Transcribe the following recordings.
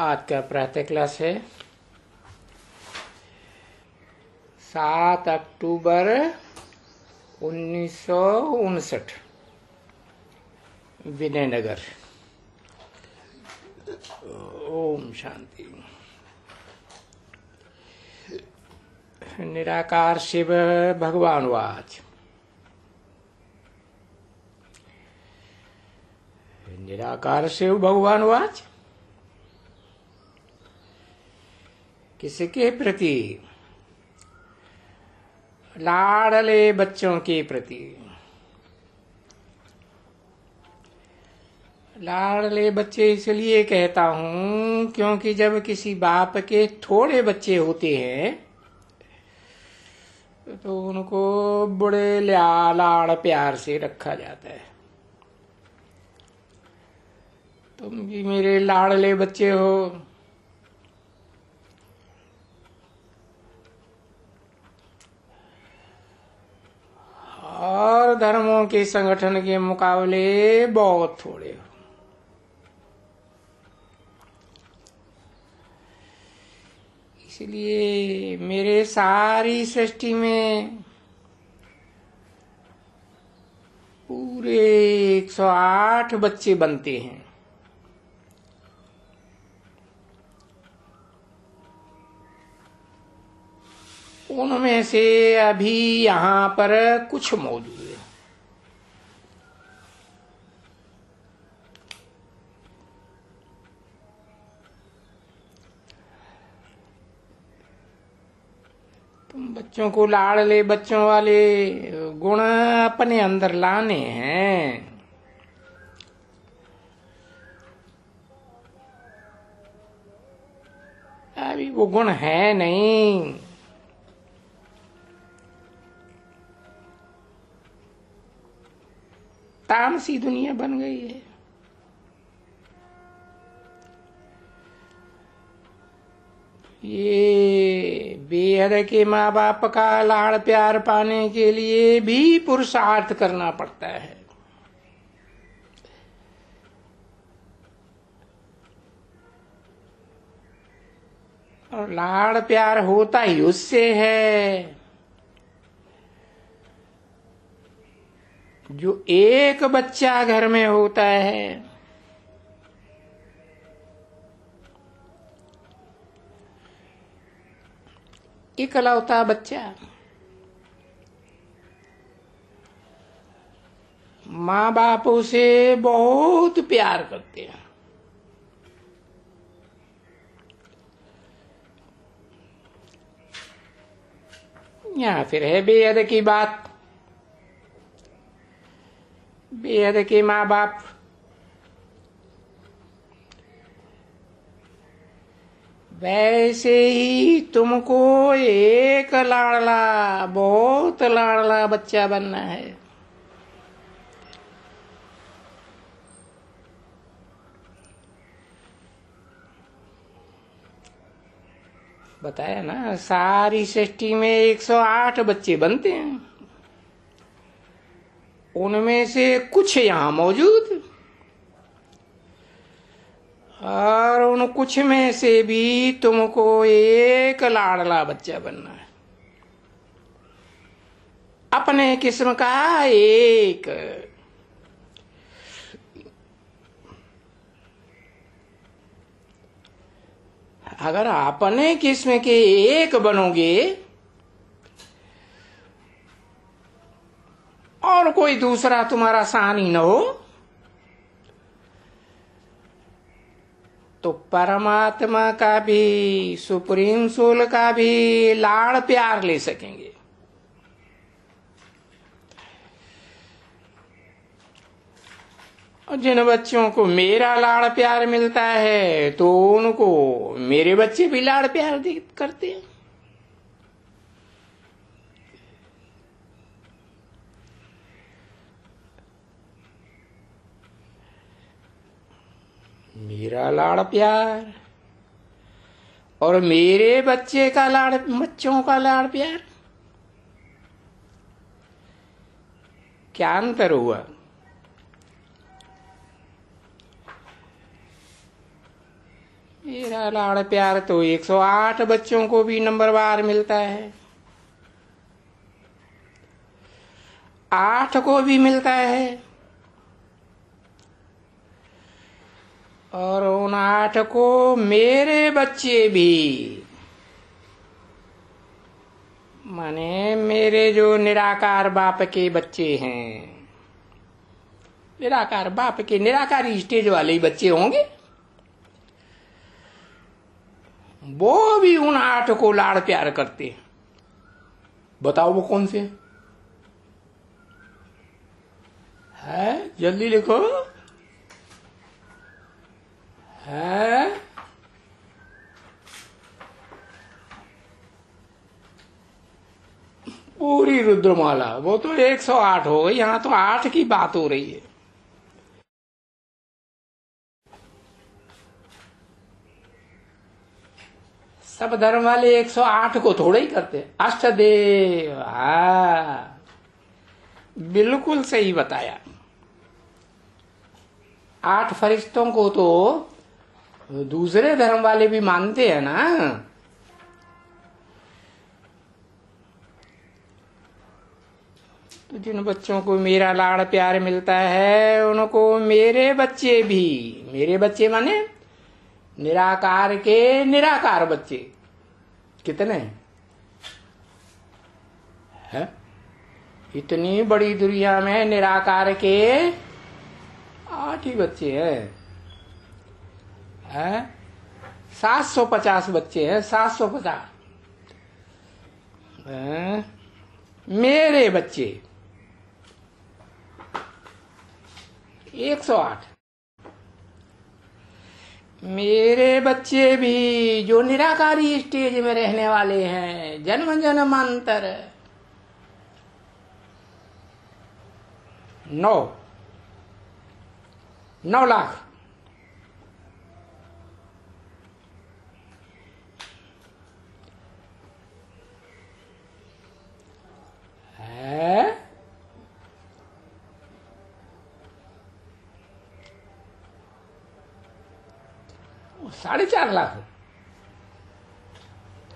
आज का प्रातः क्लास है 7 अक्टूबर 1959 विनयनगर। ओम शांति। निराकार शिव भगवान वाच। निराकार शिव भगवान वाच किसके प्रति? लाडले बच्चों के प्रति। लाडले बच्चे इसलिए कहता हूं क्योंकि जब किसी बाप के थोड़े बच्चे होते हैं तो उनको बड़े लाड़ प्यार से रखा जाता है। तुम भी मेरे लाडले बच्चे हो। और धर्मों के संगठन के मुकाबले बहुत थोड़े हो। इसलिए मेरे सारी सृष्टि में पूरे 108 बच्चे बनते हैं। उनमें से अभी यहाँ पर कुछ मौजूद है। तुम बच्चों को लाडले बच्चों वाले गुण अपने अंदर लाने हैं। अभी वो गुण है नहीं। तामसी दुनिया बन गई है। ये बेहद के माँ बाप का लाड़ प्यार पाने के लिए भी पुरुषार्थ करना पड़ता है। और लाड़ प्यार होता ही उससे है जो एक बच्चा घर में होता है। इकलौता बच्चा माँ बाप उसे बहुत प्यार करते हैं। यहाँ फिर है बेहद की बात। बेहद के माँ बाप वैसे ही तुमको एक लाडला बहुत लाडला बच्चा बनना है। बताया ना, सारी सृष्टि में 108 बच्चे बनते हैं। उनमें से कुछ यहाँ मौजूद और उन कुछ में से भी तुमको एक लाडला बच्चा बनना है। अपने किस्म का एक। अगर अपने किस्म के एक बनोगे और कोई दूसरा तुम्हारा सानी न हो तो परमात्मा का भी सुप्रीम सोल का भी लाड़ प्यार ले सकेंगे। और जिन बच्चों को मेरा लाड़ प्यार मिलता है तो उनको मेरे बच्चे भी लाड़ प्यार करते हैं। मेरा लाड़ प्यार और मेरे बच्चे का बच्चों का लाड़ प्यार, क्या अंतर हुआ? मेरा लाड़ प्यार तो 108 बच्चों को भी नंबरवार मिलता है, 8 को भी मिलता है, और उन 8 को मेरे बच्चे भी, माने मेरे जो निराकार बाप के बच्चे हैं, निराकार बाप के निराकारी स्टेज वाले ही बच्चे होंगे, वो भी उन 8 को लाड़ प्यार करते हैं। बताओ वो कौन से है? जल्दी लिखो। है पूरी रुद्रमाला, वो तो 108 हो गई, यहां तो 8 की बात हो रही है। सब धर्म वाले 108 को थोड़े ही करते, अष्टदेव। हाँ, बिल्कुल सही बताया। 8 फरिश्तों को तो दूसरे धर्म वाले भी मानते हैं ना। तो जिन बच्चों को मेरा लाड़ प्यार मिलता है उनको मेरे बच्चे भी, मेरे बच्चे माने निराकार के निराकार बच्चे कितने हैं? इतनी बड़ी दुनिया में निराकार के 8 ही बच्चे हैं, 750 बच्चे हैं, 750 मेरे बच्चे 108। मेरे बच्चे भी जो निराकारी स्टेज में रहने वाले हैं, जन्म जन्मांतर 9 लाख। है 4.5 लाख।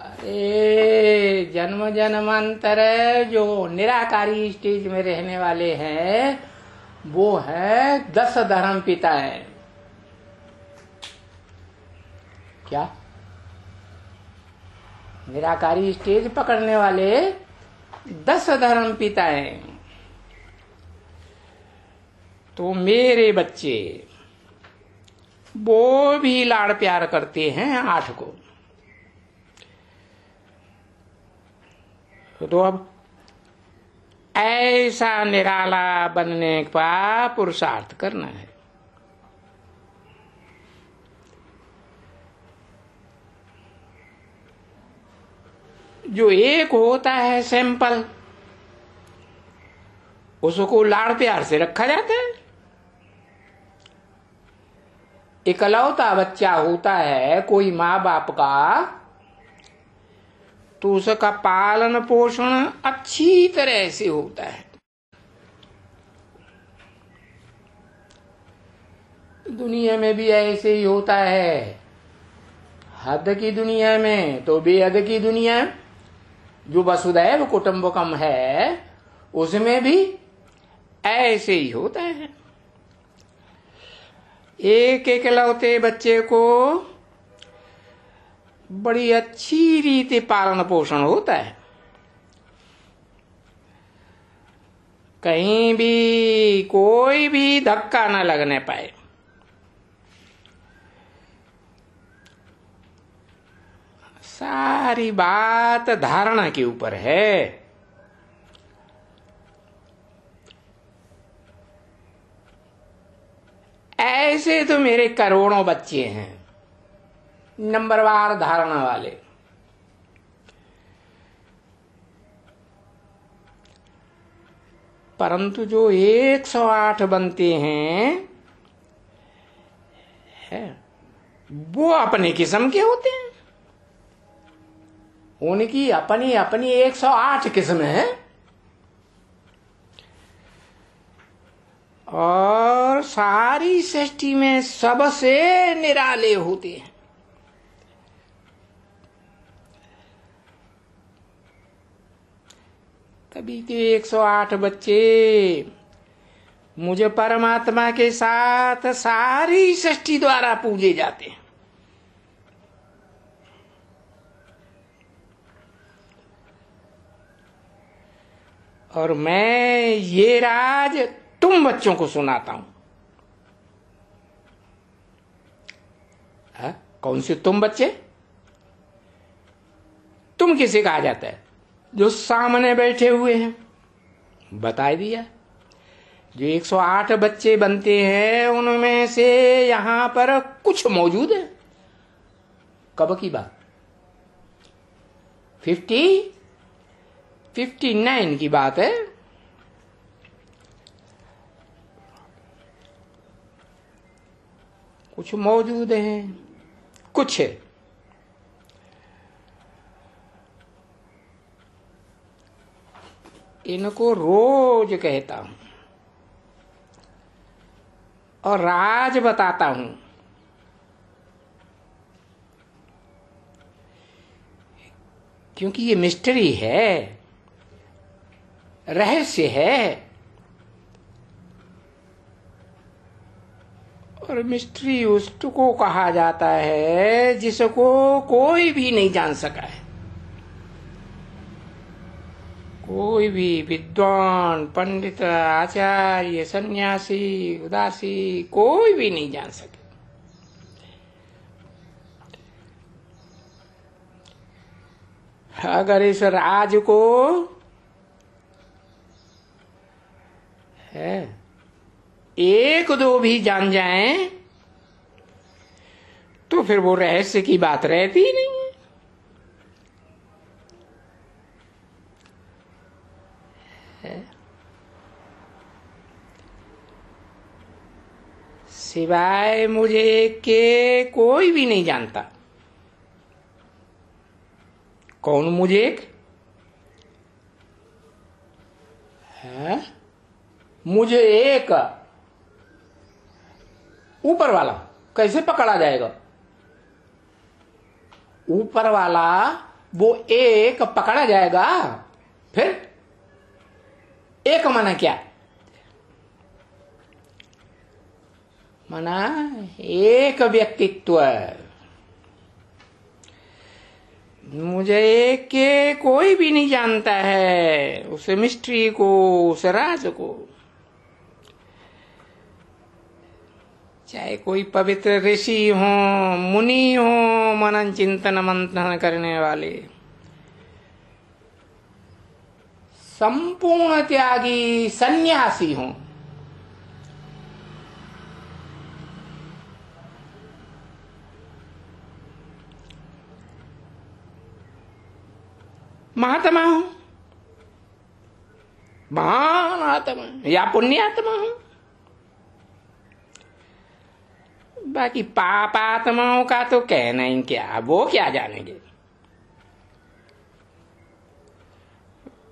अरे जन्म जन्मांतर जो निराकारी स्टेज में रहने वाले हैं वो है 10 धर्म पिता है। क्या निराकारी स्टेज पकड़ने वाले 10 धर्म पिता हैं। तो मेरे बच्चे वो भी लाड़ प्यार करते हैं 8 को। तो अब ऐसा निराला बनने का पुरुषार्थ करना है। जो एक होता है सैंपल, उसको लाड़ प्यार से रखा जाता है। इकलौता बच्चा होता है कोई माँ बाप का, तो उसका पालन पोषण अच्छी तरह से होता है। दुनिया में भी ऐसे ही होता है। हद की दुनिया में तो बेहद की दुनिया, जो वसुधैव कुटुंबकम है उसमें भी ऐसे ही होता है। एक एकलौते बच्चे को बड़ी अच्छी रीति पालन पोषण होता है। कहीं भी कोई भी धक्का न लगने पाए। सारी बात धारणा के ऊपर है। ऐसे तो मेरे करोड़ों बच्चे हैं नंबरवार धारणा वाले। परंतु जो 108 बनते हैं वो अपने किस्म के होते हैं। उनकी अपनी अपनी 108 किस्म है और सारी सृष्टि में सबसे निराले होते हैं। तभी तो 108 बच्चे मुझे परमात्मा के साथ सारी सृष्टि द्वारा पूजे जाते हैं। और मैं ये राज तुम बच्चों को सुनाता हूं। कौन से तुम बच्चे? तुम किसे कहा जाता है? जो सामने बैठे हुए हैं, बता दिया। जो 108 बच्चे बनते हैं उनमें से यहां पर कुछ मौजूद है। कब की बात? 59 की बात है। कुछ मौजूद हैं, कुछ है। इनको रोज कहता हूं और राज बताता हूं। क्योंकि ये मिस्ट्री है, रहस्य है। और मिस्ट्री उसको कहा जाता है जिसको कोई भी नहीं जान सका है। कोई भी विद्वान, पंडित, आचार्य, सन्यासी, उदासी कोई भी नहीं जान सके। अगर इस राज को है एक दो भी जान जाएं तो फिर वो रहस्य की बात रहती ही नहीं है। सिवाय मुझे के कोई भी नहीं जानता। कौन मुझे एक है? मुझे एक ऊपर वाला कैसे पकड़ा जाएगा? ऊपर वाला वो एक पकड़ा जाएगा। फिर एक माना क्या? माना एक व्यक्तित्व। मुझे एक के कोई भी नहीं जानता है, उस मिस्ट्री को, उस राज को। चाहे कोई पवित्र ऋषि हो, मुनि हो, मनन चिंतन मंथन करने वाले, संपूर्ण त्यागी सन्यासी हो, महात्मा हो, महान आत्मा या पुण्यात्मा हो। बाकी पाप आत्माओं का तो कहना ही क्या, वो क्या जानेंगे।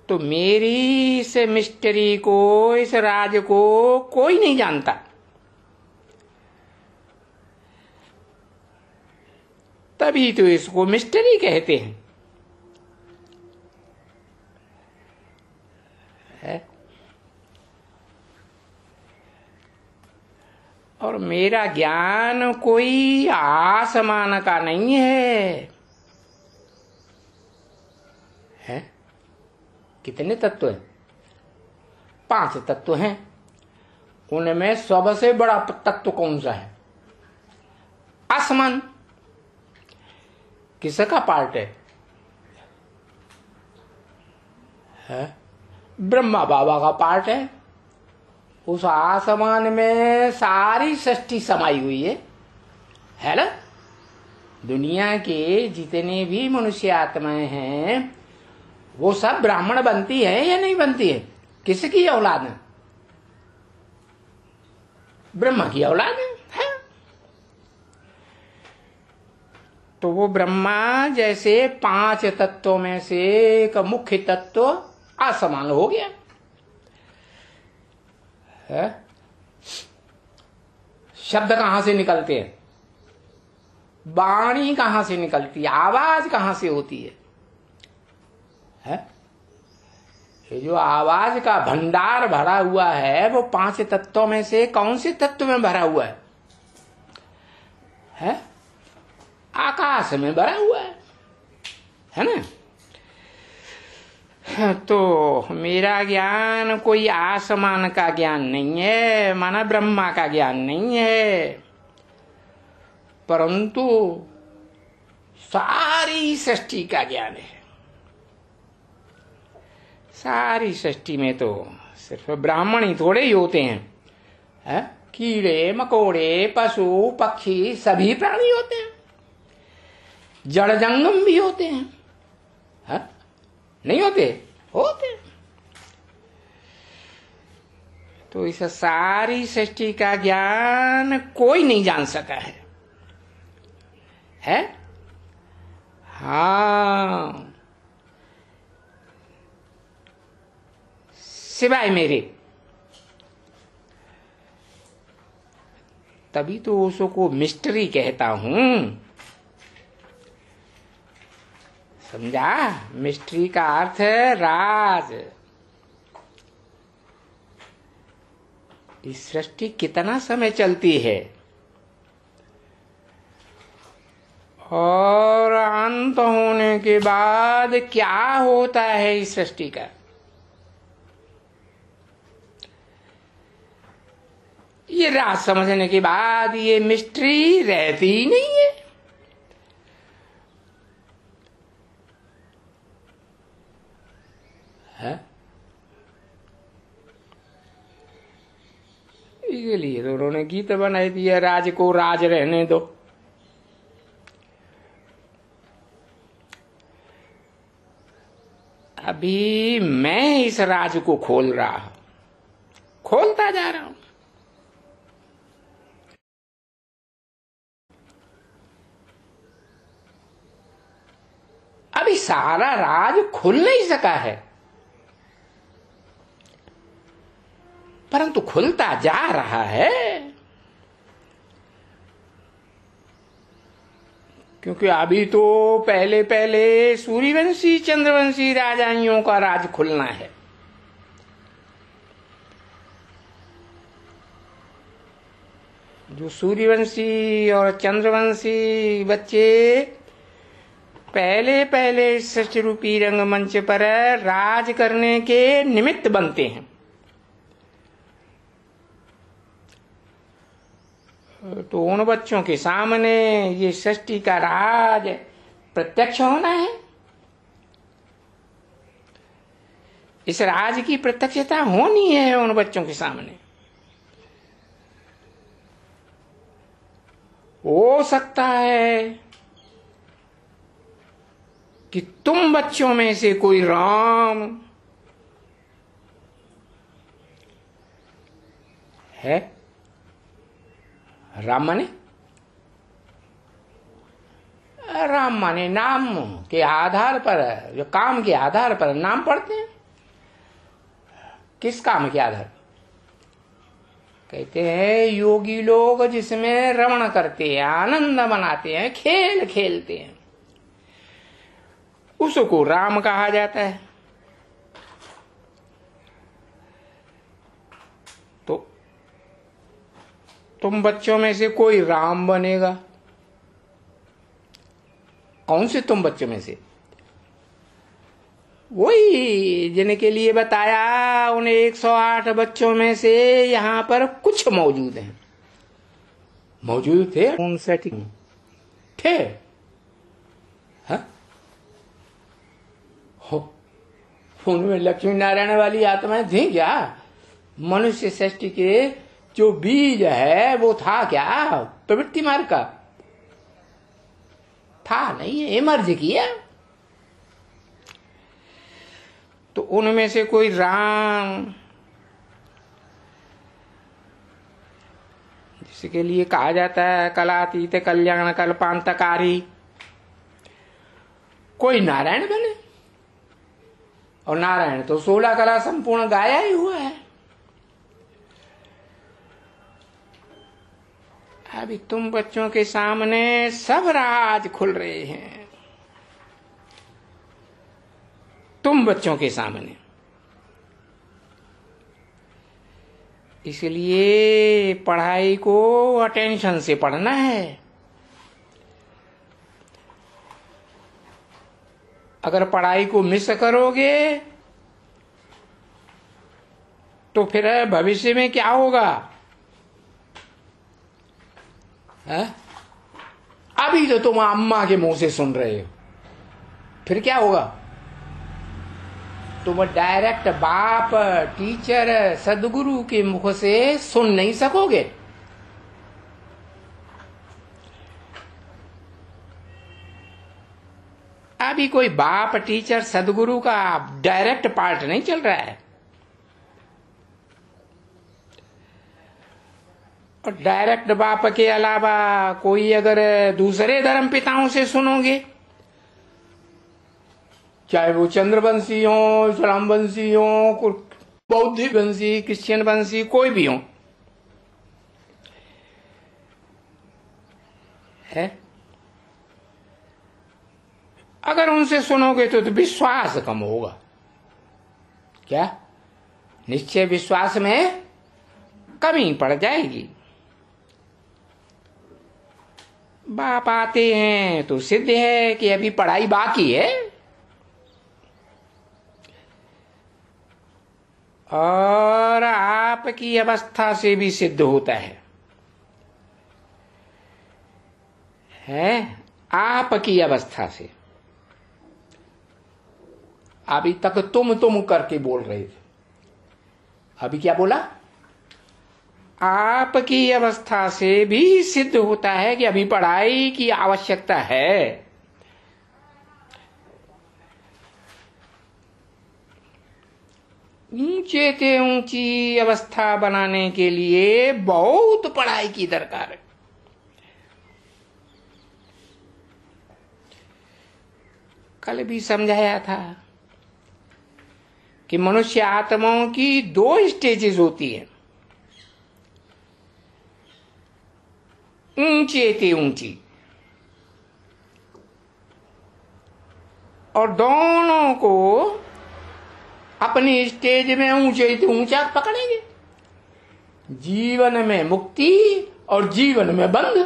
तो मेरी इस मिस्ट्री को, इस राज को कोई नहीं जानता। तभी तो इसको मिस्ट्री कहते हैं। और मेरा ज्ञान कोई आसमान का नहीं है? कितने तत्व हैं? 5 तत्व हैं। उनमें सबसे बड़ा तत्व कौन सा है? आसमान। किसका पार्ट है? ब्रह्मा बाबा का पार्ट है। उस आसमान में सारी सृष्टि समाई हुई है ना? दुनिया के जितने भी मनुष्य आत्माएं हैं वो सब ब्राह्मण बनती है या नहीं बनती है? किसकी औलाद है? ब्रह्मा की औलाद है। तो वो ब्रह्मा जैसे 5 तत्वों में से एक मुख्य तत्व आसमान हो गया है। शब्द कहां से निकलते हैं? वाणी कहां से निकलती है? आवाज कहां से होती है? ये जो आवाज का भंडार भरा हुआ है वो 5 तत्वों में से कौन से तत्व में भरा हुआ है? आकाश में भरा हुआ है ना? तो मेरा ज्ञान कोई आसमान का ज्ञान नहीं है, माना ब्रह्मा का ज्ञान नहीं है, परंतु सारी सृष्टि का ज्ञान है। सारी सृष्टि में तो सिर्फ ब्राह्मण ही थोड़े ही होते हैं, कीड़े मकोड़े पशु पक्षी सभी प्राणी होते हैं, जड़ जंगम भी होते हैं, नहीं होते? होते। तो इस सारी सृष्टि का ज्ञान कोई नहीं जान सका है? हाँ, सिवाय मेरे। तभी तो उसको मिस्ट्री कहता हूं, समझा? मिस्ट्री का अर्थ है राज। इस सृष्टि कितना समय चलती है और अंत होने के बाद क्या होता है इस सृष्टि का, ये राज समझने के बाद ये मिस्ट्री रहती ही नहीं है। इसलिए तो उन्होंने गीत बनाई दिया, राज को राज रहने दो। अभी मैं इस राज को खोलता जा रहा हूं। अभी सारा राज खुल नहीं सका है, परंतु खुलता जा रहा है, क्योंकि अभी तो पहले पहले सूर्यवंशी चंद्रवंशी राजाइयों का राज खुलना है। जो सूर्यवंशी और चंद्रवंशी बच्चे पहले पहले सृष्टि रूपी रंगमंच पर राज करने के निमित्त बनते हैं, तो उन बच्चों के सामने ये सृष्टि का राज प्रत्यक्ष होना है। इस राज की प्रत्यक्षता होनी है उन बच्चों के सामने। हो सकता है कि तुम बच्चों में से कोई राम है। राम माने नाम के आधार पर, जो काम के आधार पर नाम पढ़ते हैं। किस काम के आधार? कहते हैं योगी लोग जिसमें रमण करते हैं, आनंद मनाते हैं, खेल खेलते हैं, उसको राम कहा जाता है। तो तुम बच्चों में से कोई राम बनेगा। कौन से तुम बच्चों में से? वही जिनके लिए बताया, उन 108 बच्चों में से यहां पर कुछ मौजूद हैं। मौजूद थे 59 थे। उनमें लक्ष्मी नारायण वाली आत्माएं थी क्या? मनुष्य सृष्टि के जो बीज है वो था क्या प्रवृत्ति मार्ग का? था नहीं, इमर्ज किया। तो उनमें से कोई राम, जिसके लिए कहा जाता है कलातीत कल्याण कल्पांतकारी, कोई नारायण बने। और नारायण तो 16 कला संपूर्ण गाया ही हुआ है। अभी तुम बच्चों के सामने सब राज खुल रहे हैं। तुम बच्चों के सामने इसलिए पढ़ाई को अटेंशन से पढ़ना है। अगर पढ़ाई को मिस करोगे तो फिर भविष्य में क्या होगा? है? अभी तो तुम अम्मा के मुंह से सुन रहे हो, फिर क्या होगा? तुम डायरेक्ट बाप, टीचर, सदगुरु के मुख से सुन नहीं सकोगे। अभी कोई बाप, टीचर, सदगुरु का डायरेक्ट पार्ट नहीं चल रहा है। और डायरेक्ट बाप के अलावा कोई अगर दूसरे धर्म पिताओं से सुनोगे, चाहे वो चंद्रवंशी हो, इस्लामवंशी हो, बौद्ध वंशी, क्रिश्चियन वंशी, कोई भी हो, है, अगर उनसे सुनोगे तो विश्वास कम होगा। क्या? निश्चय विश्वास में कमी पड़ जाएगी। बाप आते हैं तो सिद्ध है कि अभी पढ़ाई बाकी है, और आपकी अवस्था से भी सिद्ध होता है आपकी अवस्था से। अभी तक तुम करके बोल रहे थे, अभी क्या बोला? आपकी अवस्था से भी सिद्ध होता है कि अभी पढ़ाई की आवश्यकता है। ऊंचे से ऊंची अवस्था बनाने के लिए बहुत पढ़ाई की दरकार है। कल भी समझाया था कि मनुष्य आत्माओं की 2 स्टेजेस होती है, ऊंचे से ऊंची, और दोनों को अपनी स्टेज में ऊंचे से ऊंचा पकड़ेंगे। जीवन में मुक्ति और जीवन में बंध।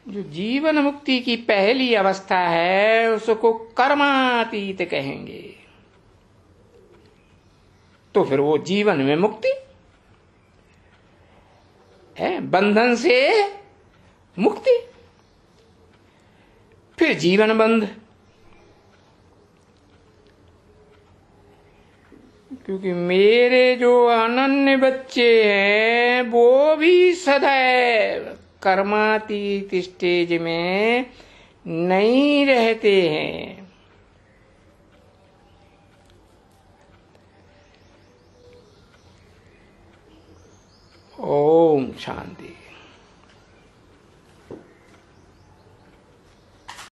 जो जीवन मुक्ति की पहली अवस्था है उसको कर्मातीत कहेंगे। तो फिर वो जीवन में मुक्ति है, बंधन से मुक्ति, फिर जीवन बंध। क्योंकि मेरे जो अनन्य बच्चे हैं वो भी सदैव कर्मातीत स्टेज में नहीं रहते हैं। ओम शांति।